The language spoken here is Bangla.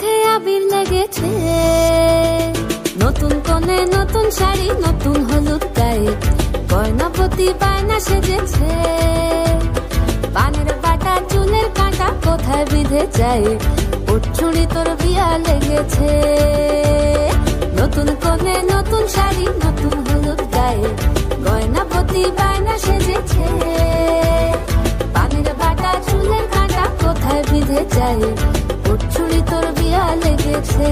চোখে আবির লেগেছে, নতুন কোণে নতুন শাড়ি, নতুন হলুদ গায়ে, গয়নাপতি বায়না সেজেছে। পানের বাটা চুলের কাঁটা কোথায় বিঁধে যায়, ওর চুড়ি তোর বিয়া লেগেছে। নতুন কোণে নতুন শাড়ি, নতুন হলুদ গায়ে, গয়নাপতি বায়না সেজেছে। পানের বাটা চুলের কাঁটা কোথায় বিঁধে যায়, ওর চুড়ি তোর বিয়া লেগেছে।